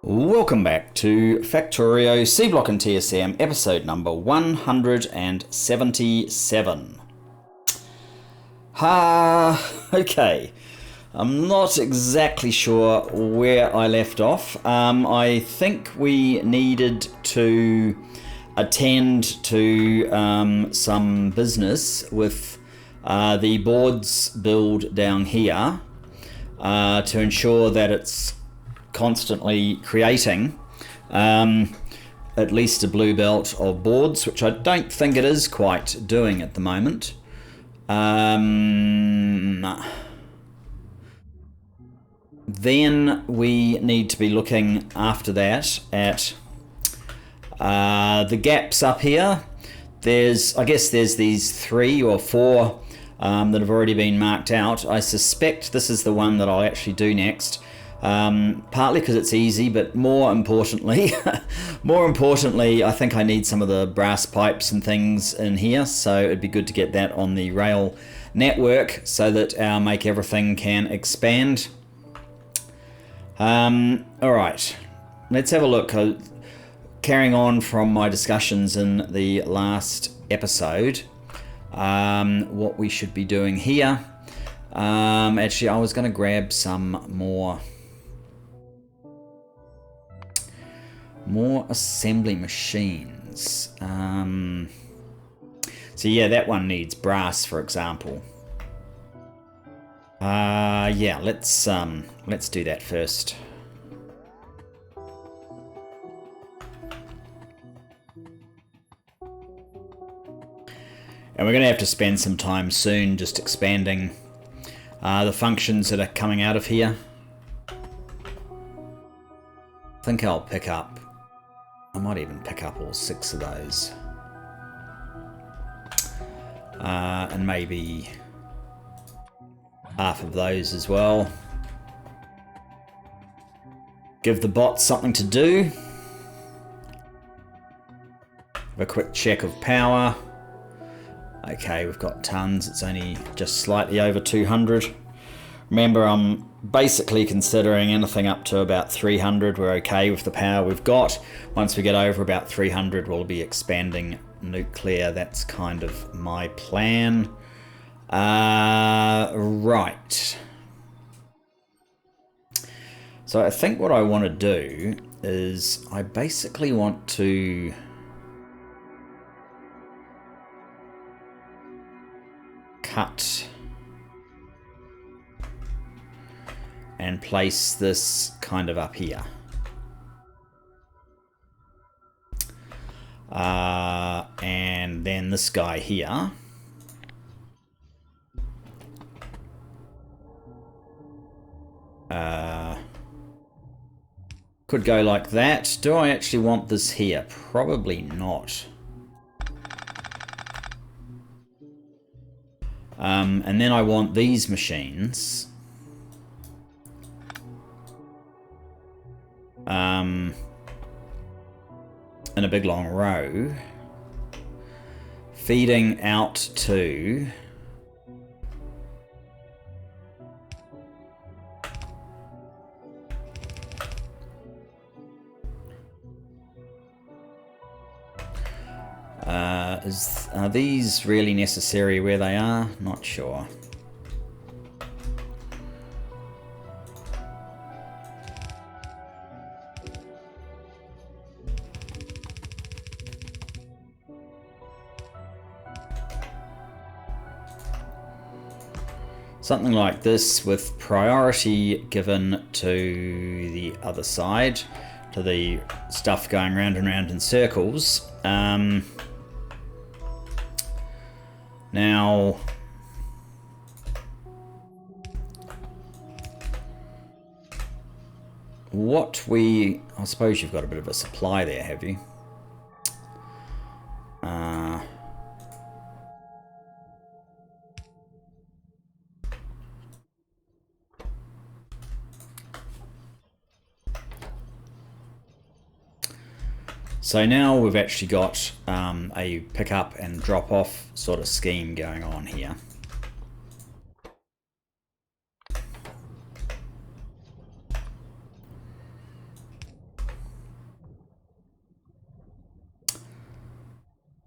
Welcome back to Factorio Seablock TSM episode number 177. Okay. I'm not exactly sure where I left off. I think we needed to attend to some business with the boards build down here to ensure that it's constantly creating at least a blue belt of boards, which I don't think it is quite doing at the moment. Then we need to be looking after that at the gaps up here. I guess there's these 3 or 4 that have already been marked out. I suspect this is the one that I'll actually do next. Partly because it's easy, but more importantly, I think I need some of the brass pipes and things in here, so it'd be good to get that on the rail network so that our Make Everything can expand. Alright, let's have a look. Carrying on from my discussions in the last episode, what we should be doing here. Actually, I was going to grab some more assembly machines. So yeah, that one needs brass, for example. Yeah, let's do that first. And we're going to have to spend some time soon just expanding the functions that are coming out of here. I think I might even pick up all 6 of those. And maybe half of those as well. Give the bots something to do. Have a quick check of power. Okay, we've got tons. It's only just slightly over 200. Remember, I'm basically considering anything up to about 300. We're okay with the power we've got. Once we get over about 300, we'll be expanding nuclear. That's kind of my plan. Right. So I think what I want to do is I basically want to cut and place this kind of up here. And then this guy here. Could go like that. Do I actually want this here? Probably not. And then I want these machines. In a big long row, feeding out to are these really necessary where they are? Not sure. Something like this with priority given to the other side, to the stuff going round and round in circles. Now, I suppose you've got a bit of a supply there, have you? So now we've actually got a pick up and drop off sort of scheme going on here.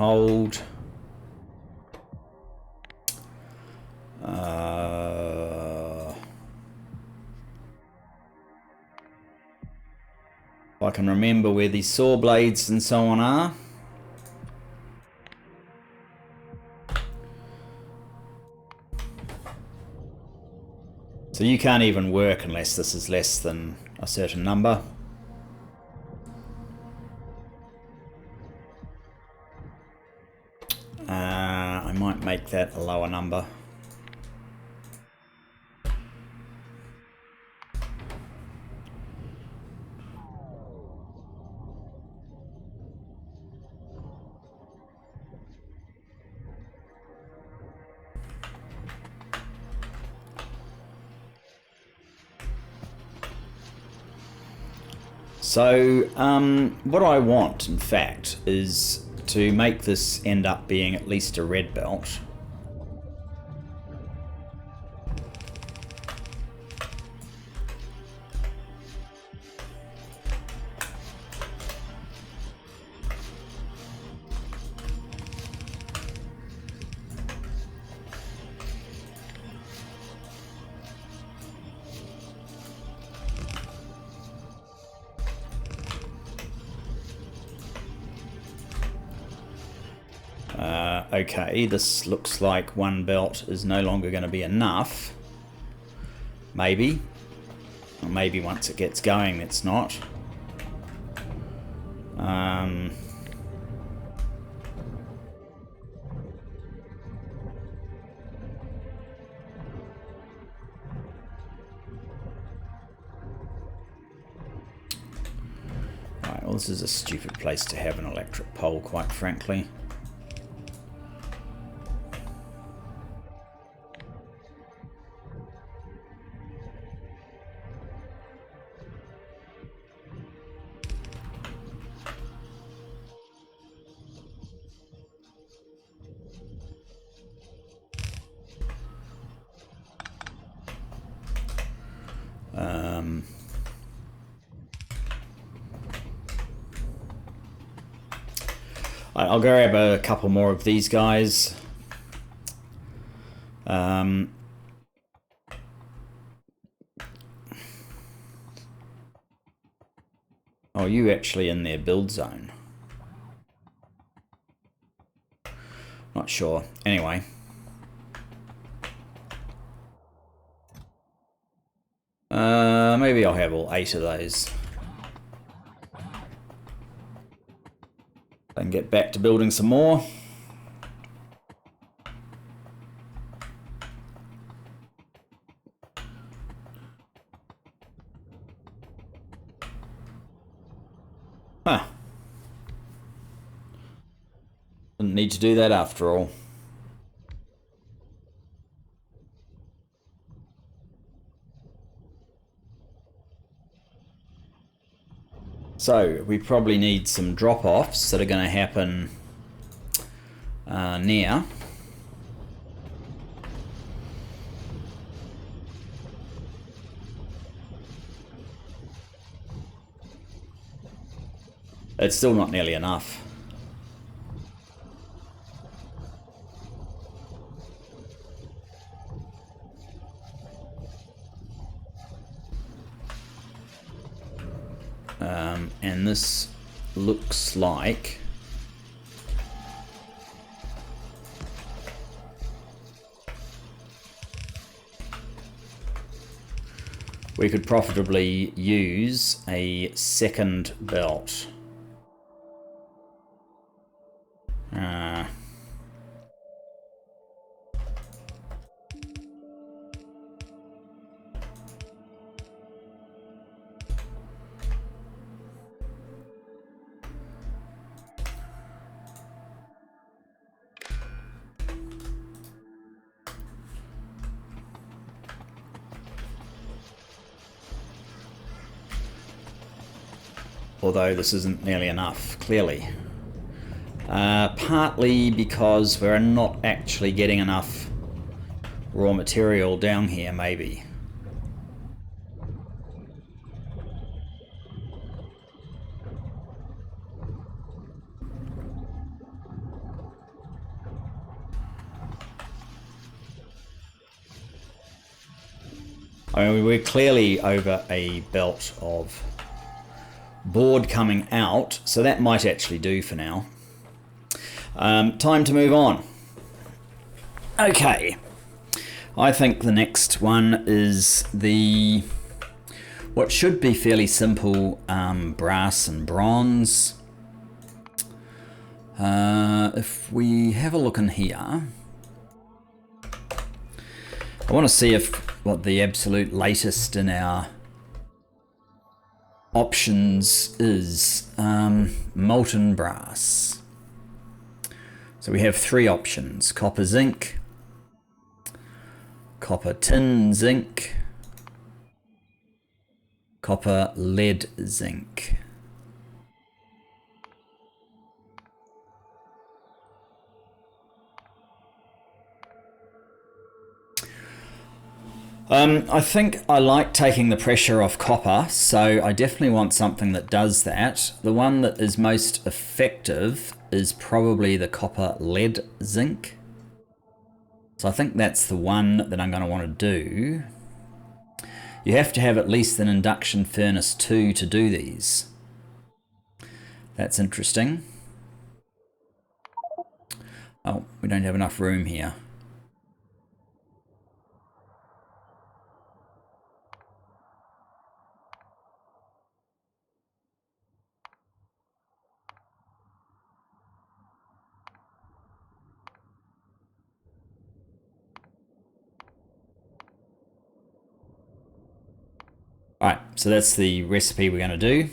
Hold. I can remember where these saw blades and so on are. So you can't even work unless this is less than a certain number. I might make that a lower number. So what I want, in fact, is to make this end up being at least a red belt. Okay, this looks like one belt is no longer going to be enough. Maybe. Or maybe once it gets going, it's not. Right, well, this is a stupid place to have an electric pole, quite frankly. I'll grab a couple more of these guys. Oh, you actually in their build zone? Not sure. Anyway. Maybe I'll have all 8 of those. I can get back to building some more. Huh. Didn't need to do that after all. So we probably need some drop-offs that are going to happen near. It's still not nearly enough. And this looks like we could profitably use a second belt. Although this isn't nearly enough, clearly. Partly because we're not actually getting enough raw material down here, maybe. I mean, we're clearly over a belt of board coming out, so that might actually do for now. Time to move on. Okay, I think the next one is the what should be fairly simple brass and bronze. If we have a look in here, I want to see what the absolute latest in our options is. Molten brass. So we have 3 options: copper zinc, copper tin zinc, copper lead zinc. I think I like taking the pressure off copper, so I definitely want something that does that. The one that is most effective is probably the copper lead zinc. So I think that's the one that I'm going to want to do. You have to have at least an induction furnace 2 to do these. That's interesting. Oh, we don't have enough room here. Alright, so that's the recipe we're going to do.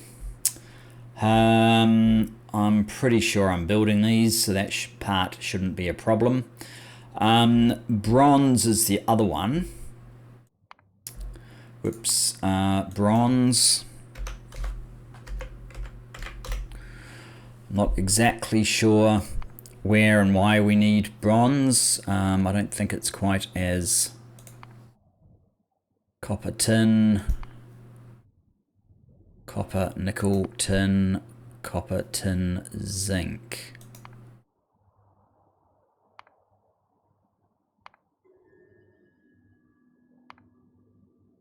I'm pretty sure I'm building these, so that part shouldn't be a problem. Bronze is the other one. Whoops, bronze. Not exactly sure where and why we need bronze. I don't think it's quite as copper tin, copper nickel tin, copper tin zinc.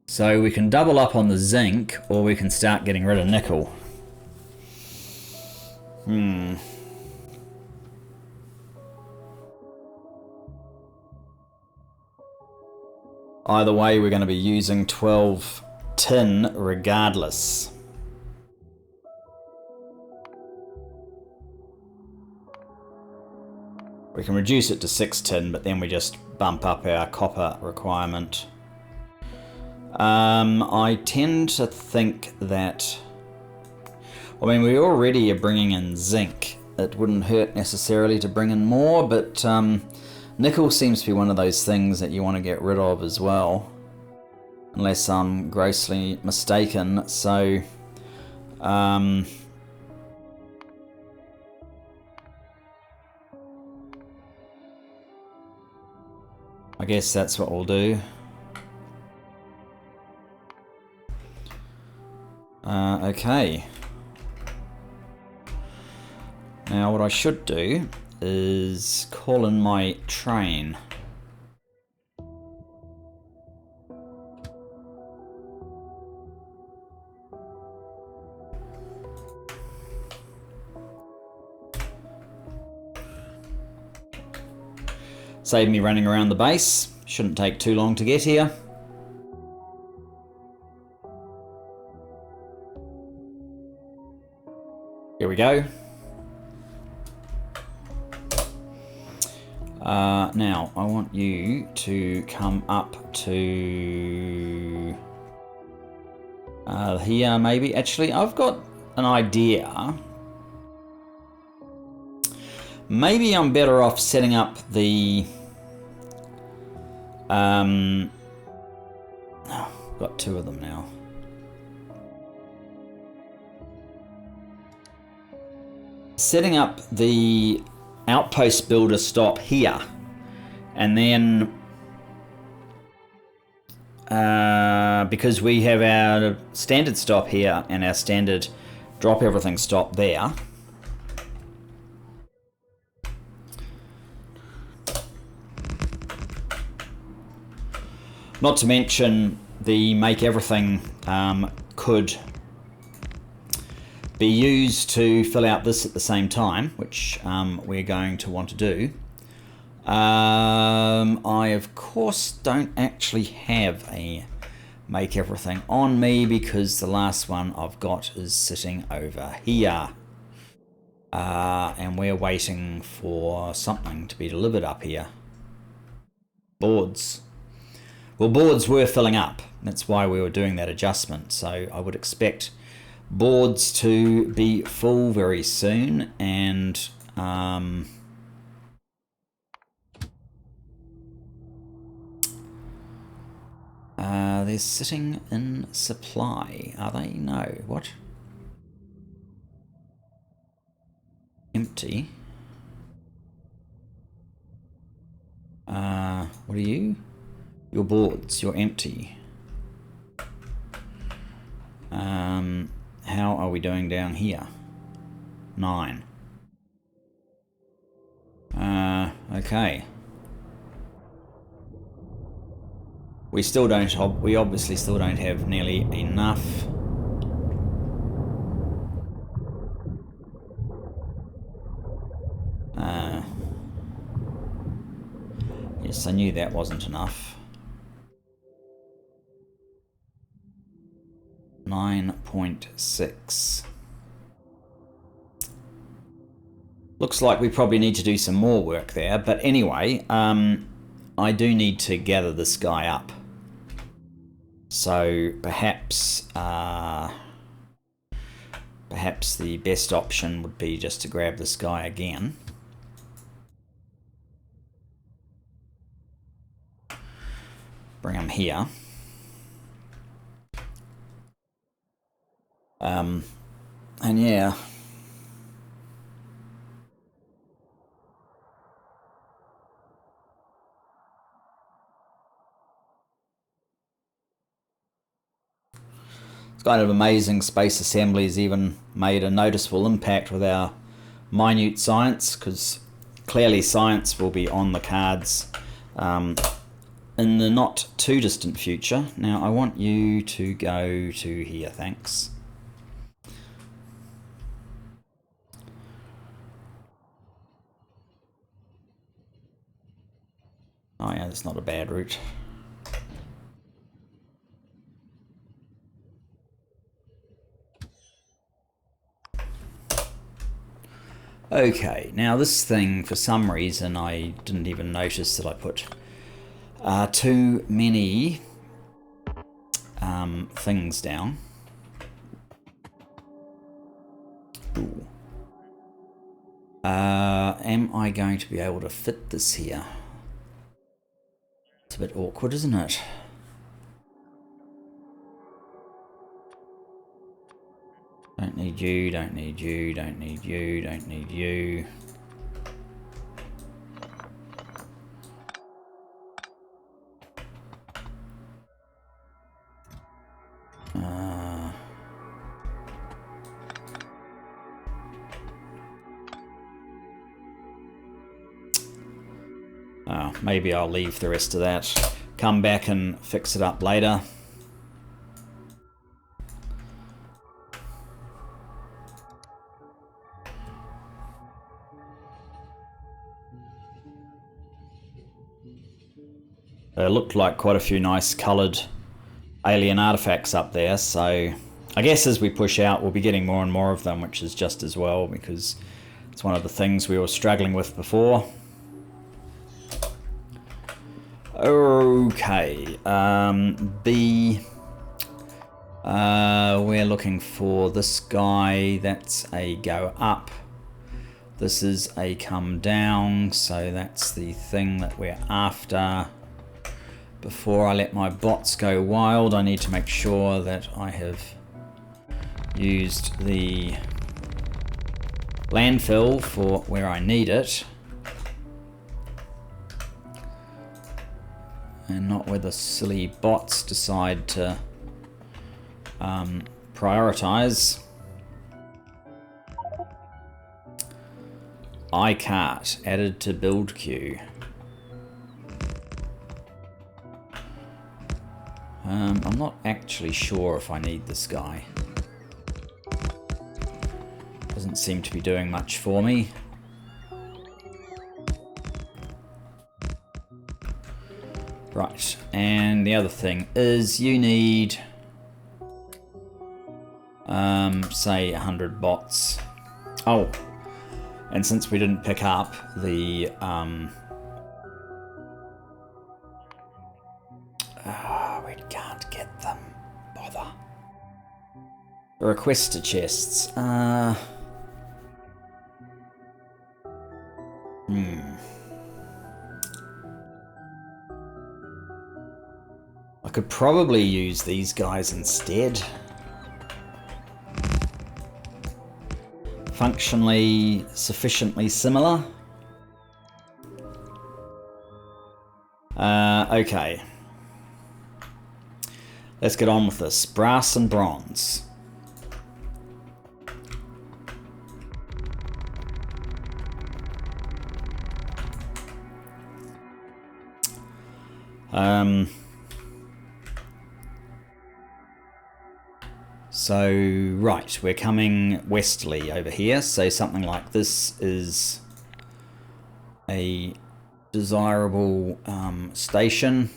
So we can double up on the zinc, or we can start getting rid of nickel. Either way, we're going to be using 12 tin regardless. We can reduce it to 6 tin, but then we just bump up our copper requirement. I tend to think that, I mean, we already are bringing in zinc. It wouldn't hurt necessarily to bring in more, but nickel seems to be one of those things that you want to get rid of as well, unless I'm grossly mistaken. So I guess that's what we'll do. Okay. Now what I should do is call in my train. Save me running around the base. Shouldn't take too long to get here. Here we go. Now, I want you to come up to here, maybe. Actually, I've got an idea. Maybe I'm better off setting up the... oh, I've got 2 of them now. Setting up the outpost builder stop here, and then because we have our standard stop here and our standard drop everything stop there, not to mention the make everything could be used to fill out this at the same time, which we're going to want to do. I of course don't actually have a make everything on me because the last one I've got is sitting over here. And we're waiting for something to be delivered up here. Boards. Well, boards were filling up. That's why we were doing that adjustment. So I would expect boards to be full very soon, and they're sitting in supply. Are they? No. What? Empty. What are you? Your boards. You're empty. How are we doing down here? 9. Okay. We still don't. We obviously still don't have nearly enough. Yes, I knew that wasn't enough. 9.6. Looks like we probably need to do some more work there, but anyway, I do need to gather this guy up. So perhaps perhaps the best option would be just to grab this guy again. Bring him here. And yeah. It's kind of amazing Space Assembly's even made a noticeable impact with our minute science, because clearly science will be on the cards in the not too distant future. Now I want you to go to here, thanks. Oh yeah, that's not a bad route. Okay, now this thing, for some reason, I didn't even notice that I put too many things down. Ooh. Am I going to be able to fit this here? It's a bit awkward, isn't it? Don't need you, don't need you, don't need you, don't need you. Maybe I'll leave the rest of that. Come back and fix it up later. There looked like quite a few nice coloured alien artifacts up there, so I guess as we push out we'll be getting more and more of them, which is just as well, because it's one of the things we were struggling with before. Okay, we're looking for this guy. That's a go up. This is a come down, so that's the thing that we're after. Before I let my bots go wild, I need to make sure that I have used the landfill for where I need it, and not where the silly bots decide to prioritize. iCart added to build queue. I'm not actually sure if I need this guy. Doesn't seem to be doing much for me. Right, and the other thing is you need, say 100 bots. Oh, and since we didn't pick up the, we can't get them. Bother. The requester chests. I could probably use these guys instead. Functionally sufficiently similar. Okay. Let's get on with this. Brass and bronze. So, right, we're coming westerly over here, so something like this is a desirable station.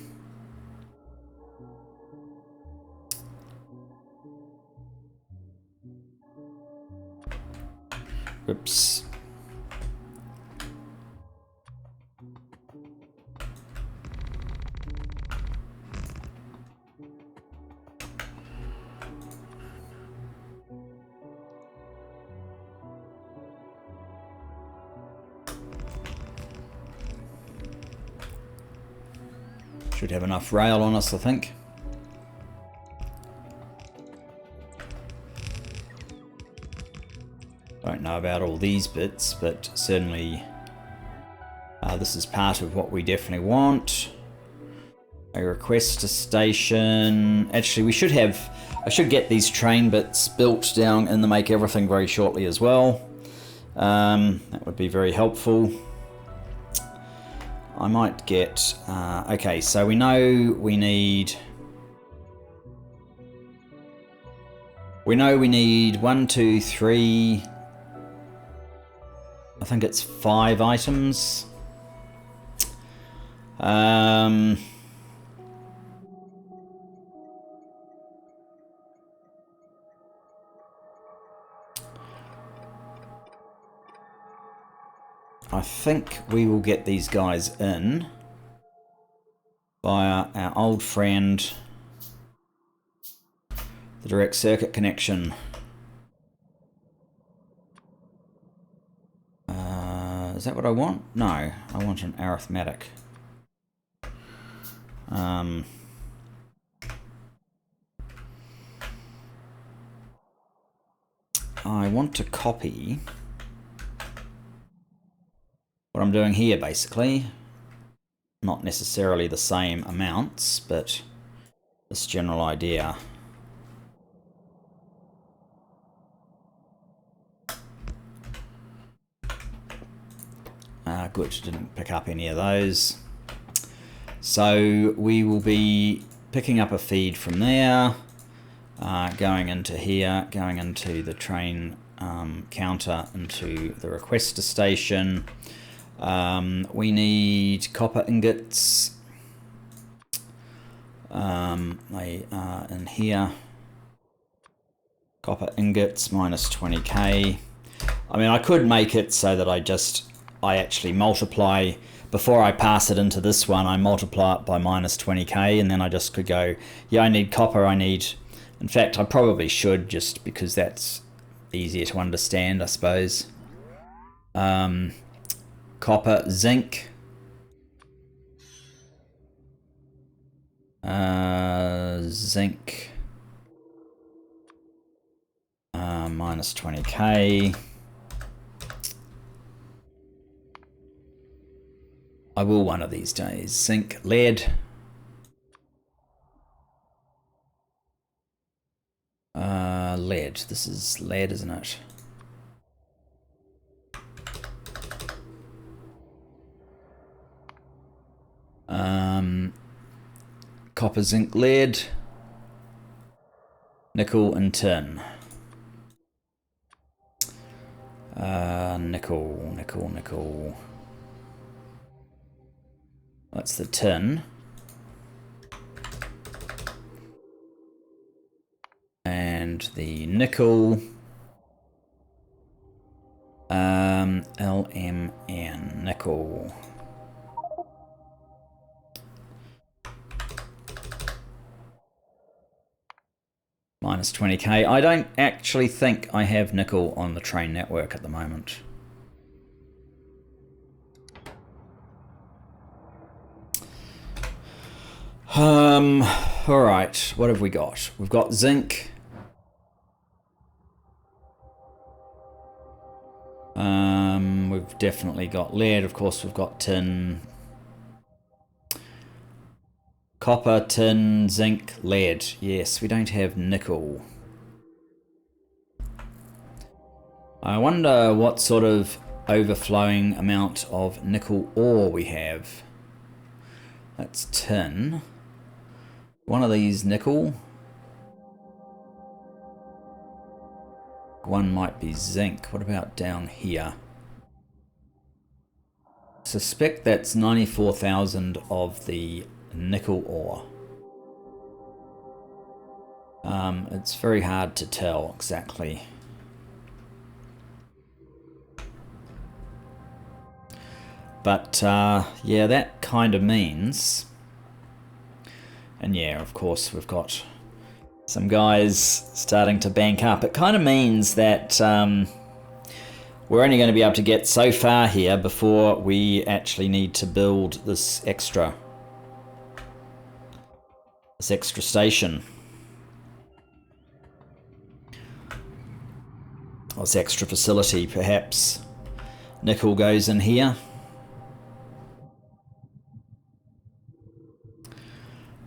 Oops. Should have enough rail on us, I think. Don't know about all these bits, but certainly this is part of what we definitely want. A requester station. Actually, we should have... I should get these train bits built down in the Make Everything very shortly as well. That would be very helpful. I might get... okay, so we know we need... We know we need 1, 2, 3... I think it's 5 items. I think we will get these guys in via our old friend, the direct circuit connection. Is that what I want? No, I want an arithmetic. I want to copy what I'm doing here, basically. Not necessarily the same amounts, but this general idea. Good, didn't pick up any of those. So we will be picking up a feed from there, going into here, going into the train counter, into the requester station. We need copper ingots. They are in here. Copper ingots minus 20k. I mean, I could make it so that I actually multiply, before I pass it into this one, I multiply it by minus 20k, and then I just could go, yeah, I need copper, in fact, I probably should, just because that's easier to understand, I suppose. Copper, zinc, zinc, minus 20k. I will one of these days. Zinc, lead. Lead. This is lead, isn't it? Copper, zinc, lead. Nickel and tin. Nickel. That's the tin. And the nickel. LMN, nickel. Minus 20k. I don't actually think I have nickel on the train network at the moment. Alright, what have we got? We've got zinc. We've definitely got lead, of course we've got tin. Copper, tin, zinc, lead. Yes, we don't have nickel. I wonder what sort of overflowing amount of nickel ore we have. That's tin. One of these nickel. One might be zinc. What about down here? Suspect that's 94,000 of the nickel ore. It's very hard to tell exactly. But yeah, that kind of means, and yeah, of course we've got some guys starting to bank up. It kind of means that we're only going to be able to get so far here before we actually need to build this extra station. Or this extra facility, perhaps. Nickel goes in here.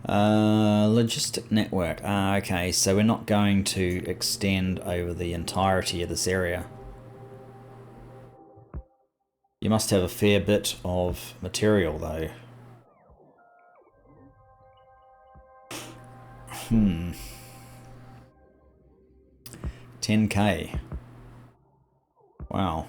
Logistic network. Okay, so we're not going to extend over the entirety of this area. You must have a fair bit of material, though. 10k. Wow.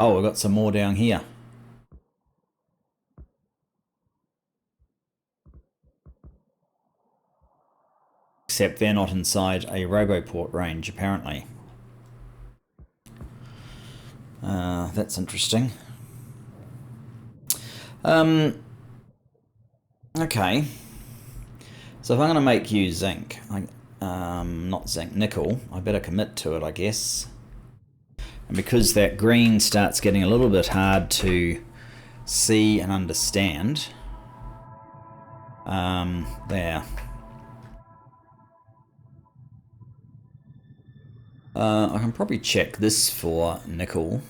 Oh, we've got some more down here. Except they're not inside a Roboport range, apparently. That's interesting. Okay. So if I'm going to make you zinc, not zinc, nickel, I better commit to it, I guess. And because that green starts getting a little bit hard to see and understand, there. I can probably check this for nickel.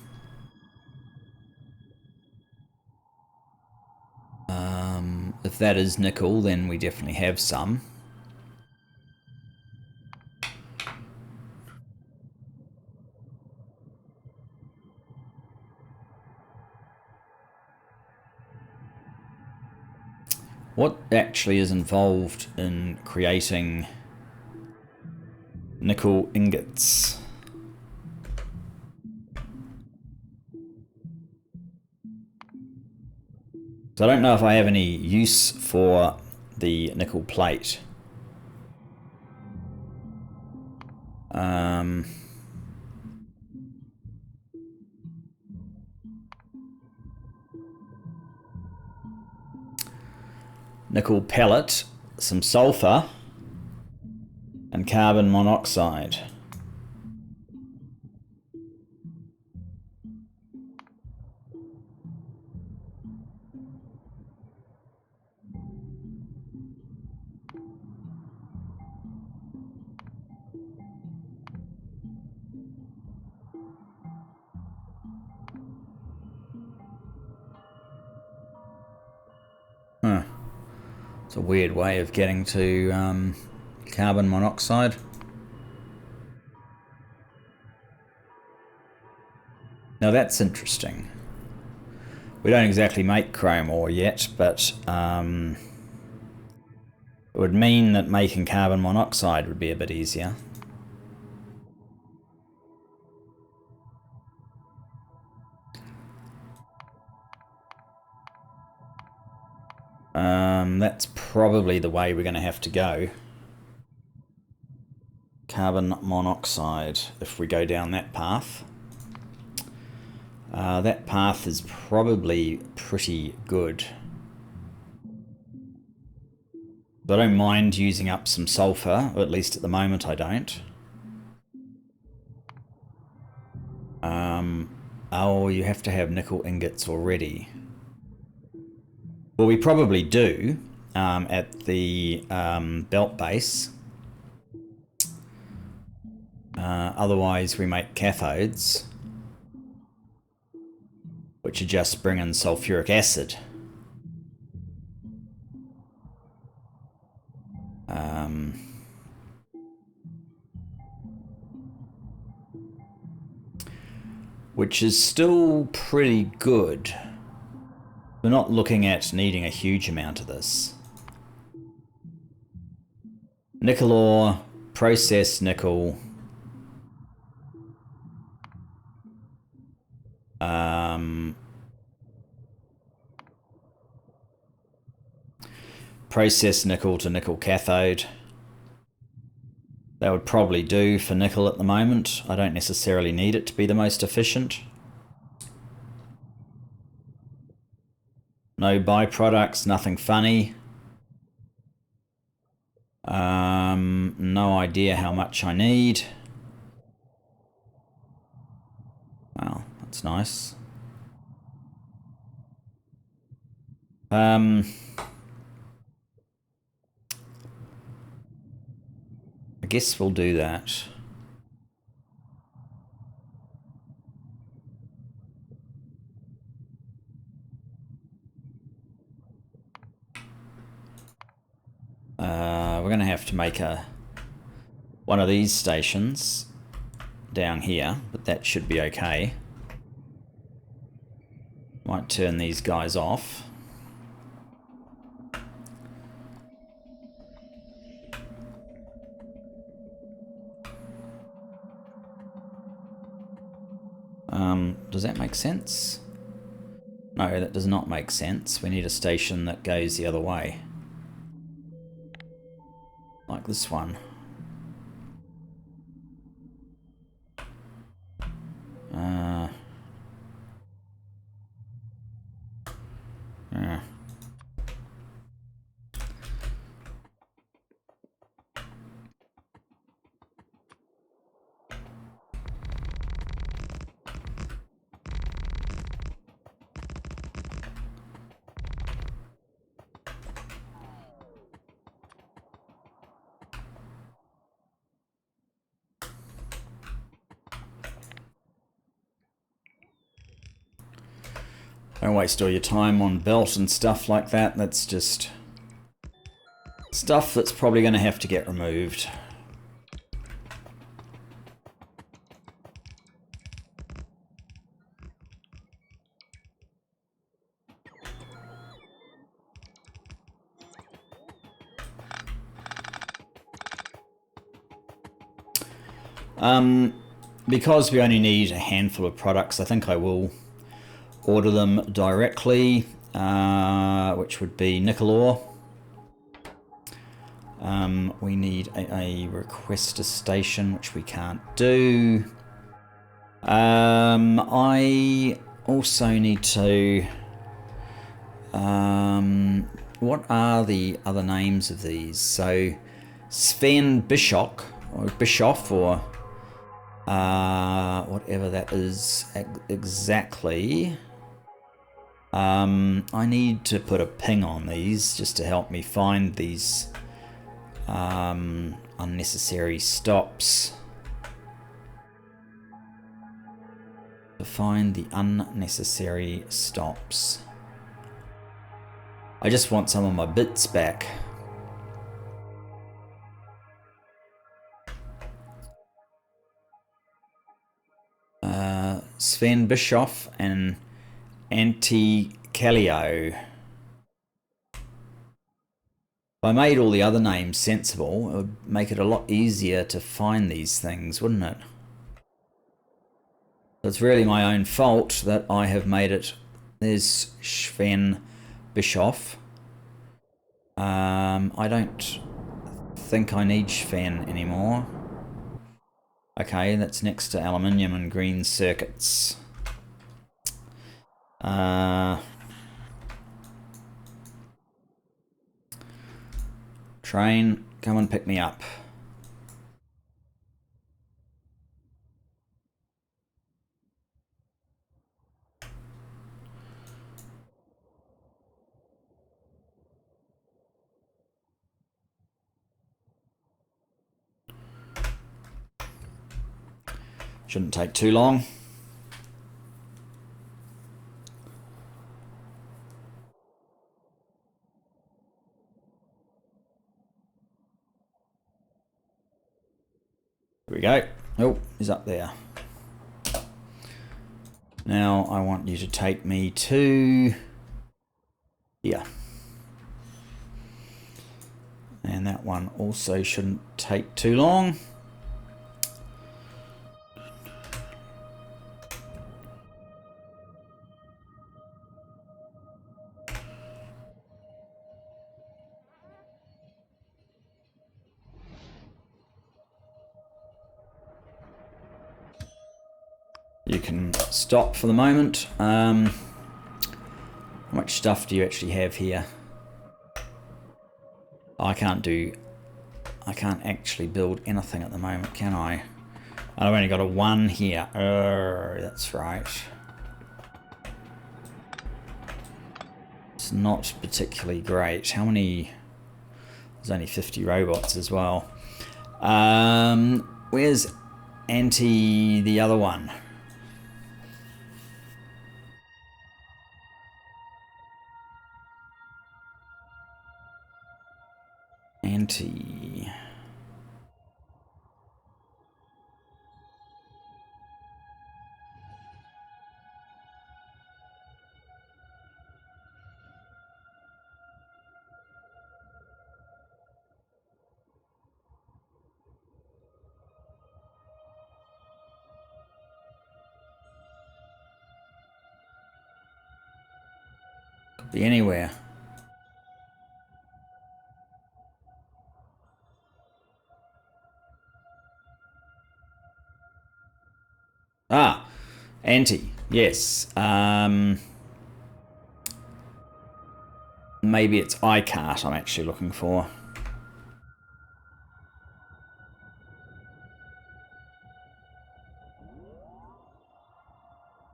If that is nickel, then we definitely have some. What actually is involved in creating nickel ingots? So I don't know if I have any use for the nickel plate. Nickel pellet, some sulfur, and carbon monoxide. Huh. It's a weird way of getting to carbon monoxide. Now that's interesting. We don't exactly make chrome ore yet, but it would mean that making carbon monoxide would be a bit easier. That's probably the way we're going to have to go. Carbon monoxide, if we go down that path. That path is probably pretty good. But I don't mind using up some sulfur, or at least at the moment I don't. Oh, you have to have nickel ingots already. Well, we probably do at the belt base. Otherwise, we make cathodes, which are just bringing sulfuric acid. Which is still pretty good. We're not looking at needing a huge amount of this. Nickel ore, processed nickel. Processed nickel to nickel cathode. That would probably do for nickel at the moment. I don't necessarily need it to be the most efficient. No byproducts, nothing funny. No idea how much I need. Well, that's nice. I guess we'll do that. We're going to have to make one of these stations down here, but that should be okay. Might turn these guys off. Does that make sense? No, that does not make sense. We need a station that goes the other way. Like this one. Don't waste all your time on belt and stuff like that. That's just stuff that's probably going to have to get removed. Because we only need a handful of products, I think I will order them directly, which would be nickel ore. We need a request a station, which we can't do. I also need to... what are the other names of these? So, Sven Bischoff, or whatever that is exactly. I need to put a ping on these just to help me find these unnecessary stops. To find the unnecessary stops. I just want some of my bits back. Sven Bischoff and Antti Kallio. If I made all the other names sensible, it would make it a lot easier to find these things, wouldn't it? It's really my own fault that I have made it. There's Sven Bischoff. I don't think I need Sven anymore. Okay, that's next to aluminium and green circuits. Train, come and pick me up. Shouldn't take too long. Here we go. Oh, he's up there. Now I want you to take me to here. And that one also shouldn't take too long. You can stop for the moment. How much stuff do you actually have here? I can't actually build anything at the moment, can I? I've only got a 1 here. That's right. It's not particularly great. How many? There's only 50 robots as well. Where's Antti, the other one? Antti. Could be anywhere. Ah, Antti, yes. Maybe it's iCart I'm actually looking for.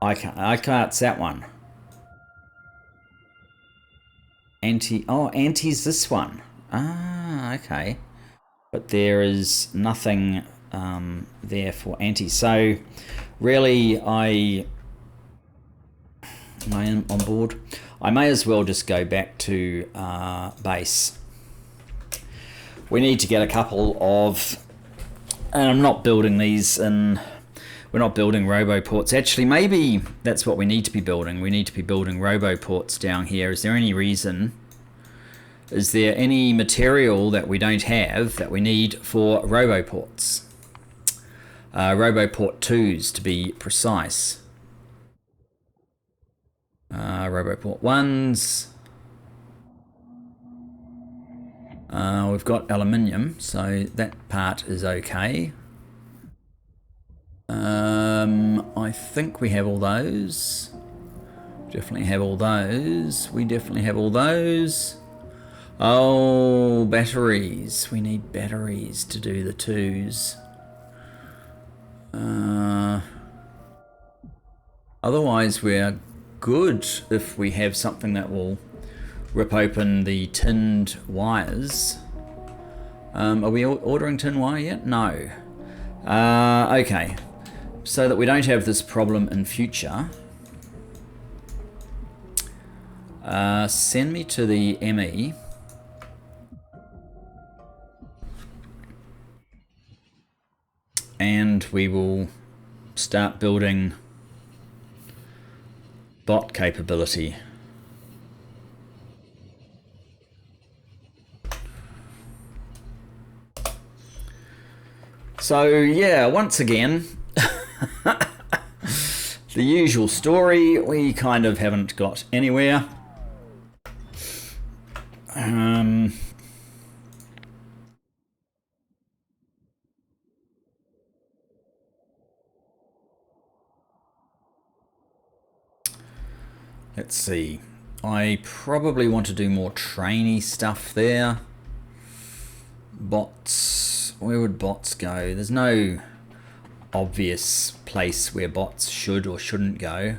iCart's that one. Antti's this one. Ah, okay. But there is nothing there for Antti. So really I am on board. I may as well just go back to base. We need to get a couple of, and I'm not building these, and we're not building roboports. Actually, maybe that's what we need to be building. We need to be building roboports down here. Is there any reason? Is there any material that we don't have that we need for roboports? Roboport 2s to be precise. Roboport 1s. We've got aluminium, so that part is okay. I think we have all those. Definitely have all those. We definitely have all those. Oh, batteries. We need batteries to do the 2s. Otherwise, we're good if we have something that will rip open the tinned wires. Are we ordering tin wire yet? No. Okay. So that we don't have this problem in future, send me to the ME. And we will start building bot capability. So yeah, once again, the usual story, we kind of haven't got anywhere. Let's see. I probably want to do more trainee stuff there. Bots. Where would bots go? There's no obvious place where bots should or shouldn't go.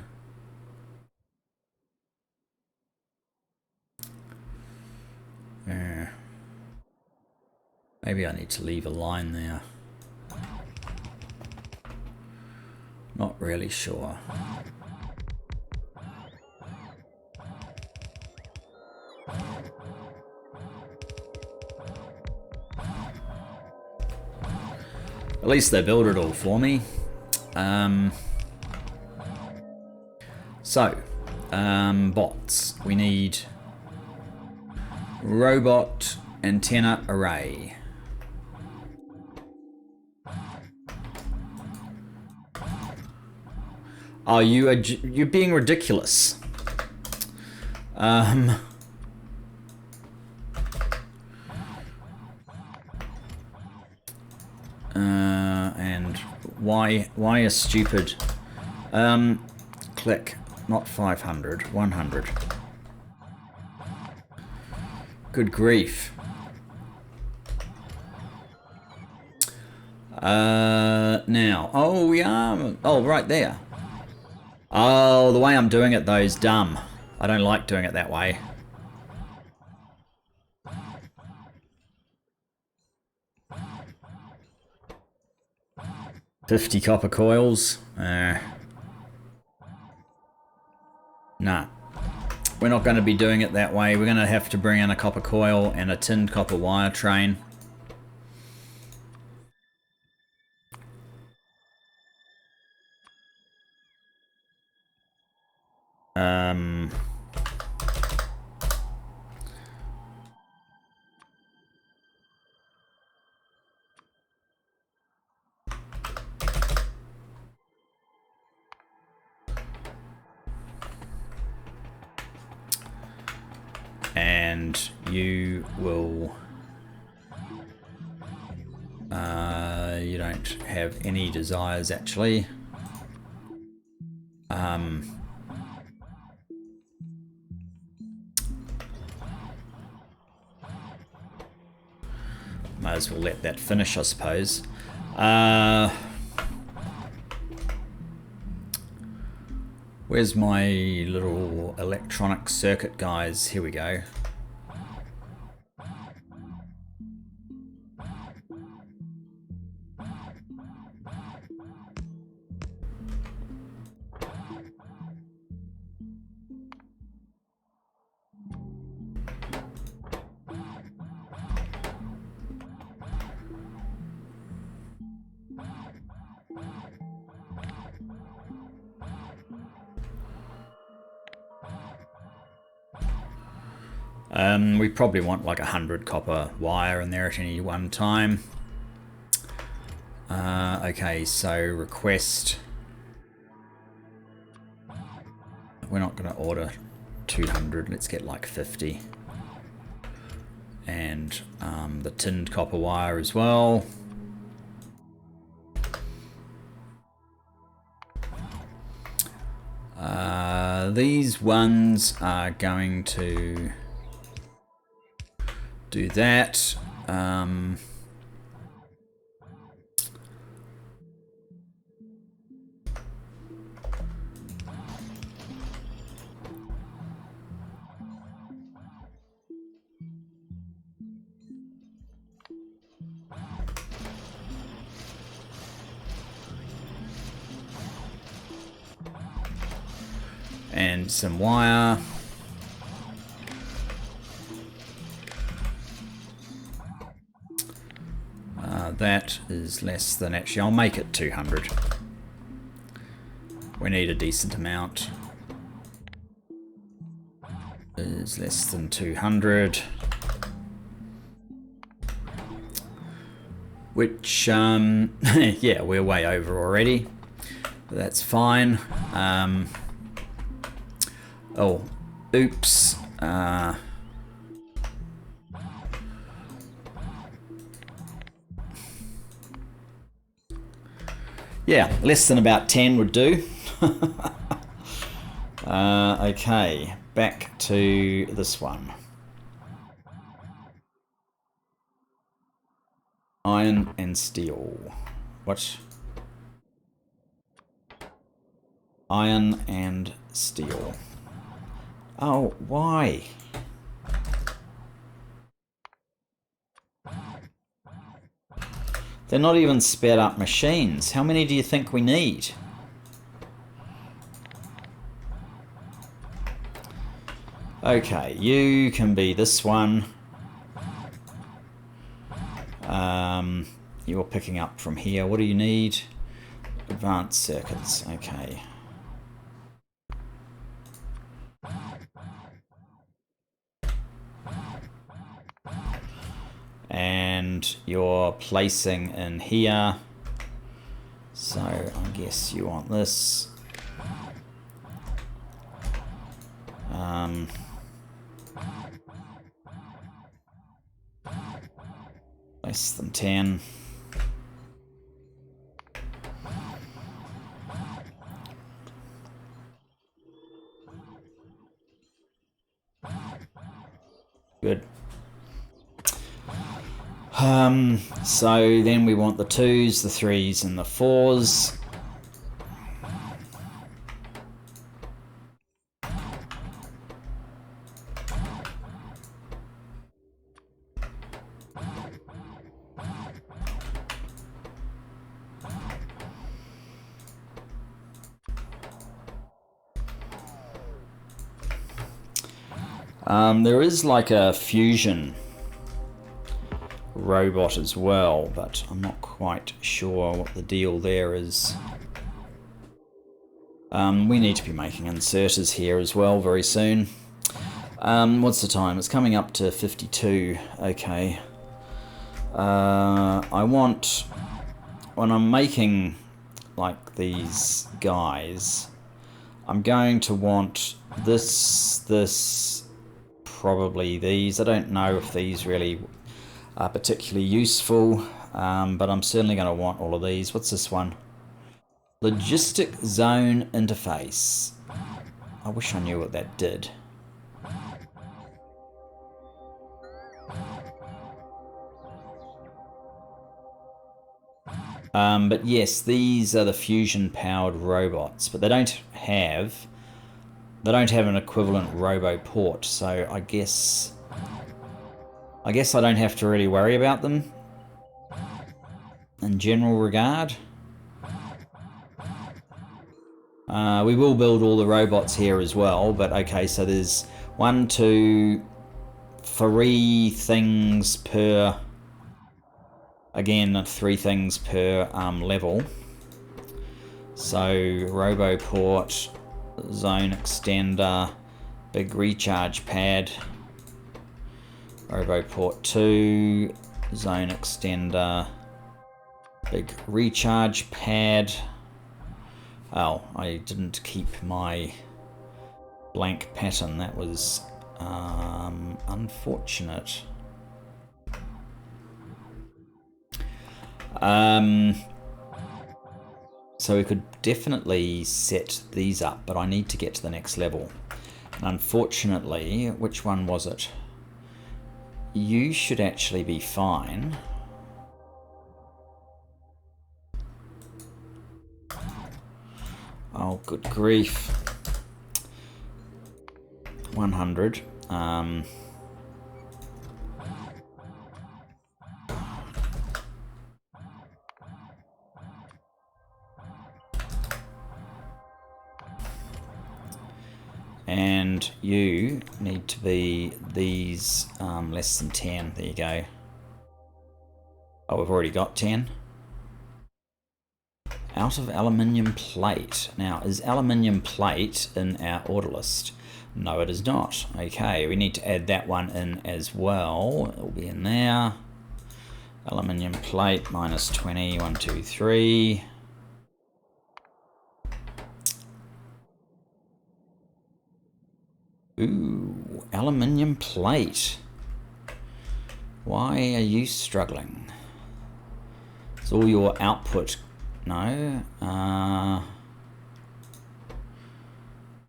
Maybe I need to leave a line there. Not really sure. At least they build it all for me. Bots. We need robot antenna array. Oh, you're being ridiculous. And why a stupid click, not 500, 100. Good grief. Now, oh yeah, oh right there. Oh, the way I'm doing it though is dumb. I don't like doing it that way. $50 copper coils. Nah. We're not going to be doing it that way. We're going to have to bring in a copper coil and a tinned copper wire train. And you will... you don't have any desires actually. Might as well let that finish, I suppose. Where's my little electronic circuit guys? Here we go. We probably want like 100 copper wire in there at any one time. Okay, so request. We're not going to order 200. Let's get like 50. And the tinned copper wire as well. These ones are going to do that. And some wire. That is less than, actually I'll make it 200. We need a decent amount. is less than 200. Which, yeah, we're way over already. But that's fine. Oh, oops. Yeah, less than about 10 would do. Okay, back to this one. Iron and steel. What? Iron and steel. Oh, why? They're not even sped up machines. How many do you think we need? Okay, you can be this one. You're picking up from here. What do you need? Advanced circuits. Okay. And you're placing in here. So I guess you want this. Less than 10. Good. So then we want the 2s, the 3s, and the 4s. There is like a fusion robot as well, but I'm not quite sure what the deal there is. We need to be making inserters here as well very soon. What's the time? It's coming up to 52. Okay. I want, when I'm making like these guys, I'm going to want this, probably these. I don't know if these really are particularly useful, but I'm certainly going to want all of these. What's this one? Logistic zone interface. I wish I knew what that did. But yes, these are the fusion-powered robots, but they don't have an equivalent robo port, so I guess I don't have to really worry about them in general regard. We will build all the robots here as well, but okay, so there's 1, 2, 3 things per, again, 3 things per level. So RoboPort, zone extender, big recharge pad, RoboPort 2, zone extender, big recharge pad. Oh, I didn't keep my blank pattern. That was unfortunate. So we could definitely set these up, but I need to get to the next level. And unfortunately, which one was it? You should actually be fine. Oh, good grief. 100. And you need to be these less than 10. There you go. Oh, we've already got 10. Out of aluminium plate. Now, is aluminium plate in our order list? No, it is not. Okay, we need to add that one in as well. It'll be in there. Aluminium plate, minus 20, 1, 2, 3. Ooh, aluminium plate. Why are you struggling? It's all your output. No.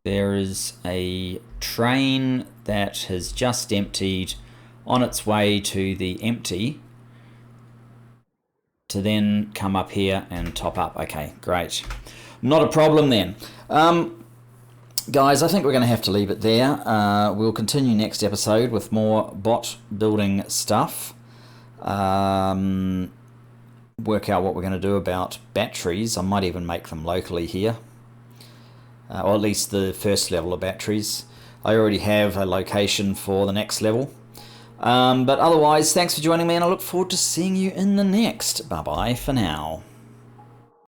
There is a train that has just emptied on its way to the empty to then come up here and top up. Okay, great. Not a problem then. Guys, I think we're going to have to leave it there. We'll continue next episode with more bot building stuff. Work out what we're going to do about batteries. I might even make them locally here. Or at least the first level of batteries. I already have a location for the next level. But otherwise, thanks for joining me, and I look forward to seeing you in the next. Bye-bye for now.